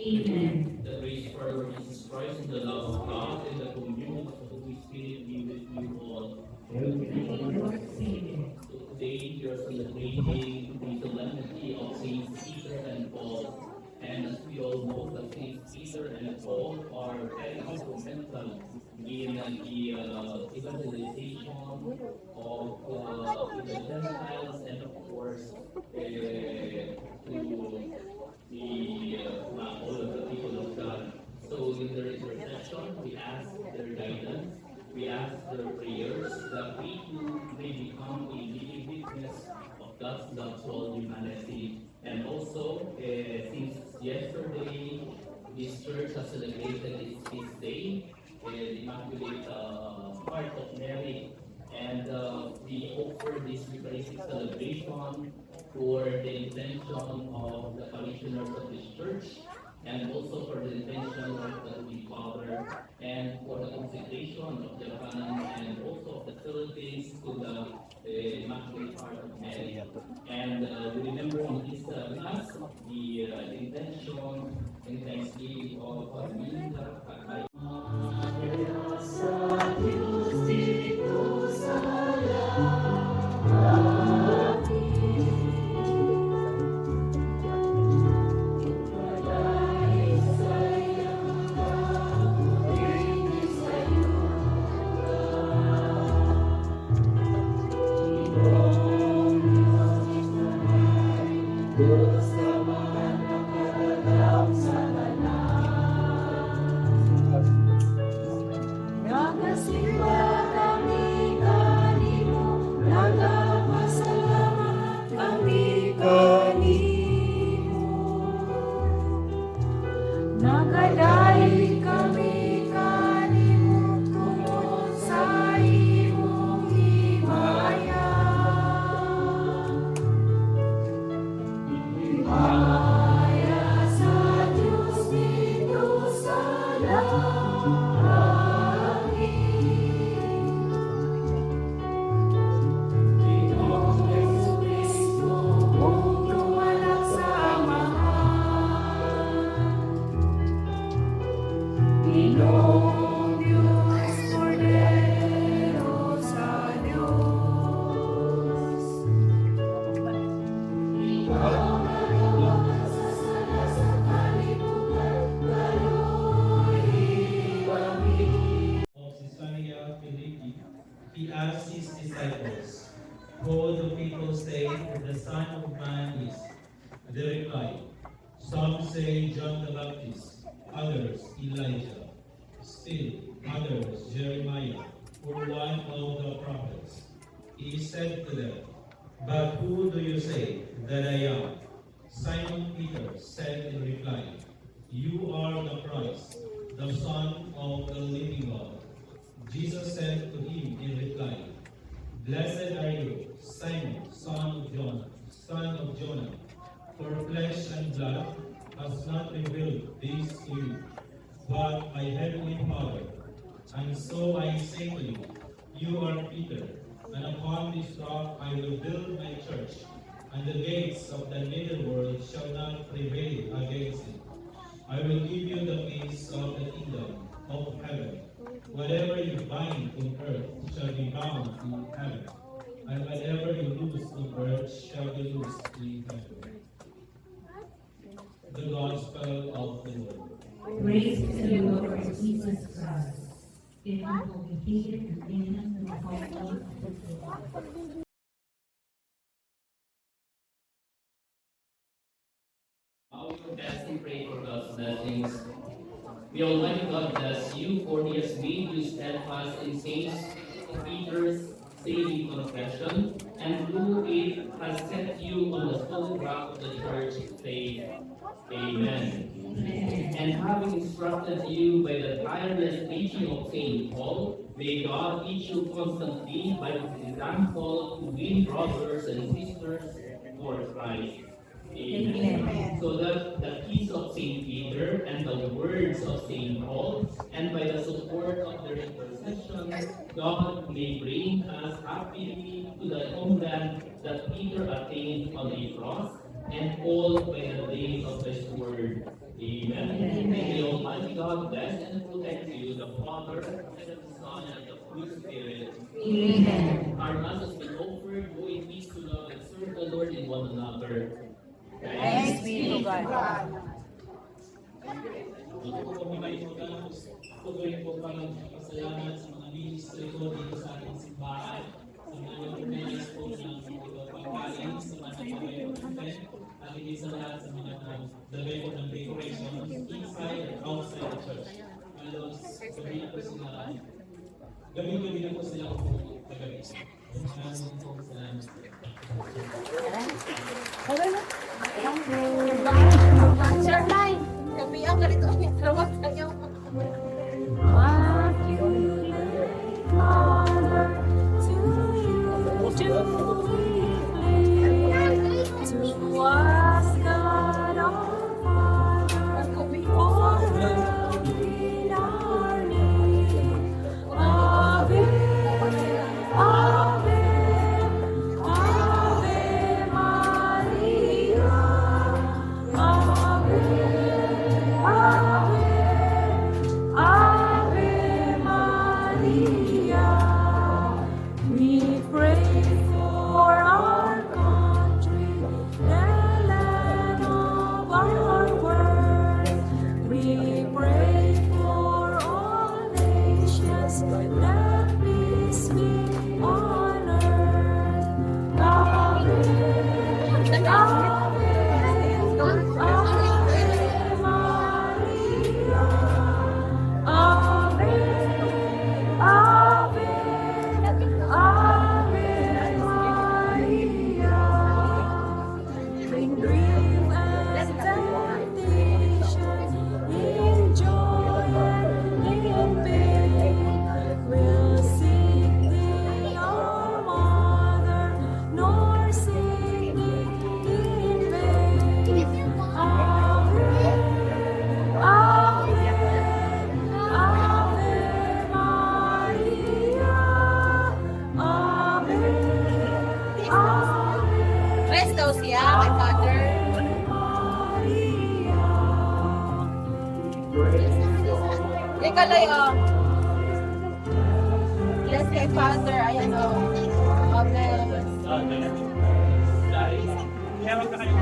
Amen. The grace of our Lord Jesus Christ and the love of God and the communion of the Holy Spirit be with you all. So today we are celebrating the solemnity of Saints Peter and Paul. And as we all know, that Saints Peter and Paul are very instrumental in the evangelization of the Gentiles and of course to all of the people of God. So in the intercession, we ask their guidance, we ask their prayers that we too may become a living witness of God's love to all humanity. And also, since yesterday, this church has celebrated its feast day, the Immaculate Heart of Mary. And we offer this Eucharistic celebration for the intention of the parishioners of this church, and also for the intention of the Holy Father, and for the consecration of Japan and also of the Philippines to the Immaculate Heart of Mary. And we remember in this Mass the intention and thanksgiving of Minda Kakay. Nagadai kami kanimo tungod sa imong himaya. Himaya sa Diyos dito sa langit. Ginoong Jesucristo, mong lumalang sa Ginoong Diyos, Cordero sa Diyos. Ikaw nagawakan sa sala sa kalibutan, kaluhi kami. Of Caesarea Philippi, he asked his disciples, "Who do people say that the Son of Man is?" They replied, "Some say John the Baptist, others others Elijah, still others Jeremiah, or one of the prophets. He said to them, "But who do you say that I am?" Simon Peter said in reply, "You are the Christ, the Son of the living God." Jesus said to him in reply, "Blessed are you, Simon, son of Jonah, for flesh and blood has not revealed this to you, but my heavenly Father. And so I say to you, you are Peter, and upon this rock I will build my church, and the gates of the middle world shall not prevail against it. I will give you the keys of the kingdom of heaven. Whatever you bind on earth shall be bound in heaven, and whatever you loose on earth shall be loosed in heaven." The Gospel of the Lord. Praise to the Lord Jesus Christ. It will be here in the Holy Spirit. Bow your best and pray for God's blessings. May Almighty God bless you, for He has made you steadfast in Saint Peter's saving confession, and through it has set you on the solid rock of the church faith. Amen. And having instructed you by the tireless teaching of Saint Paul, may God teach you constantly by His example to win brothers and sisters for Christ. Amen. So that the peace of Saint Peter and by the words of Saint Paul and by the support of their intercession, God may bring us happily to the homeland that Peter attained on the cross, and all by the days of His word. Amen. May the Almighty God bless and protect you, the Father, and the Son, and the Holy Spirit. Amen. Our Mass has been offered. Go in peace to love and serve the Lord in one another. Thanks be to God. Tuloy po kami pasalamat sa mga ministry ko dito sa ating simbahan, sa mga organize po ng mga pagkain, sa mga nagpapayag at hindi sa lahat sa mga nagdalay po ng decoration inside and outside the church. Halos gabi na po sila, gabi-gabi na po sila kung kagabi. Maraming po salamat. Sir Nine, kami ang ganito. Salamat kayo. We pray for our country, the land of our world. We pray for all nations, that peace be on earth. Amen. Amen. Ave Maria. Ave, Ave, Ave Maria. In grief and temptation, in joy and in pain, we'll seek Thee, our Mother, nor seek Thee in vain. Ave, Ave, Ave Maria. Ave, Ave Rest daw siya, my father. Ikaw lang yung bless kay father. Ayan o. Amen. Dahil, kaya wag na kayo